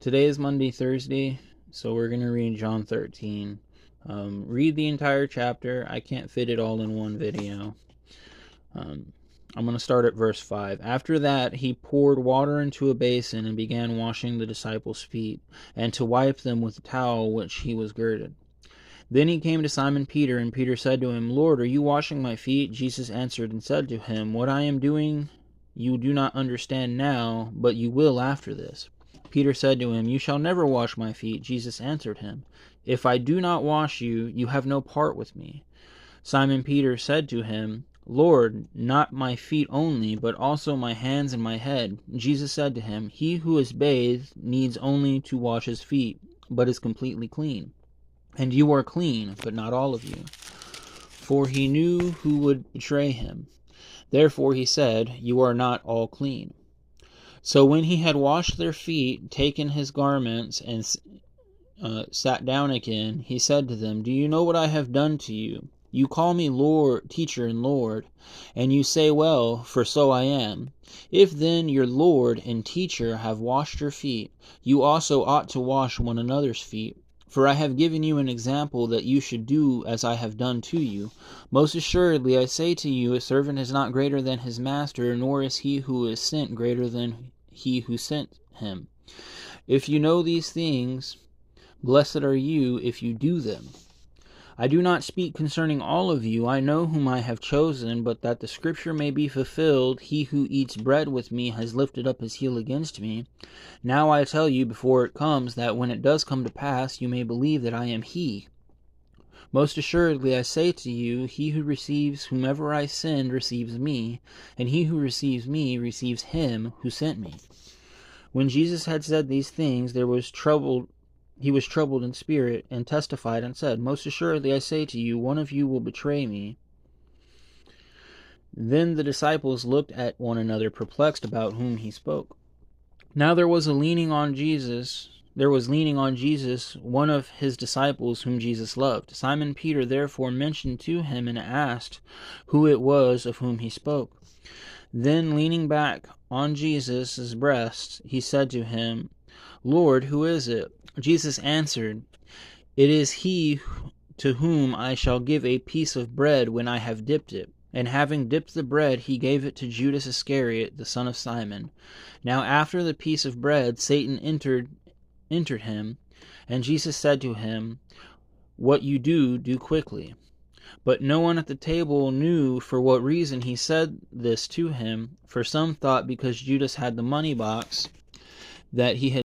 Today is Maundy Thursday, so we're going to read John 13. Read the entire chapter. I can't fit it all in one video. I'm going to start at verse 5. After that, he poured water into a basin and began washing the disciples' feet, and to wipe them with the towel which he was girded. Then he came to Simon Peter, and Peter said to him, "Lord, are you washing my feet?" Jesus answered and said to him, "What I am doing you do not understand now, but you will after this." Peter said to him, "You shall never wash my feet." Jesus answered him, "If I do not wash you, you have no part with me." Simon Peter said to him, "Lord, not my feet only, but also my hands and my head." Jesus said to him, "He who is bathed needs only to wash his feet, but is completely clean. And you are clean, but not all of you." For he knew who would betray him. Therefore he said, "You are not all clean." So when he had washed their feet, taken his garments, and sat down again, he said to them, "Do you know what I have done to you? You call me Lord, teacher and Lord, and you say, well, for so I am. If then your Lord and teacher have washed your feet, you also ought to wash one another's feet. For I have given you an example that you should do as I have done to you. Most assuredly I say to you, a servant is not greater than his master, nor is he who is sent greater than he who sent him. If you know these things, blessed are you if you do them. I do not speak concerning all of you. I know whom I have chosen, but that the scripture may be fulfilled, he who eats bread with me has lifted up his heel against me. Now I tell you before it comes, that when it does come to pass, you may believe that I am he. Most assuredly I say to you, he who receives whomever I send receives me, and he who receives me receives him who sent me." When Jesus had said these things, he was troubled in spirit, and testified and said, "Most assuredly I say to you, one of you will betray me." Then the disciples looked at one another, perplexed about whom he spoke. Now there was leaning on Jesus one of his disciples whom Jesus loved. Simon Peter therefore mentioned to him and asked who it was of whom he spoke. Then leaning back on Jesus' breast, he said to him, "Lord, who is it?" Jesus answered, "It is he to whom I shall give a piece of bread when I have dipped it." And having dipped the bread, he gave it to Judas Iscariot, the son of Simon. Now after the piece of bread, Satan entered him, and Jesus said to him, "What you do, do quickly." But no one at the table knew for what reason he said this to him, for some thought because Judas had the money box that he had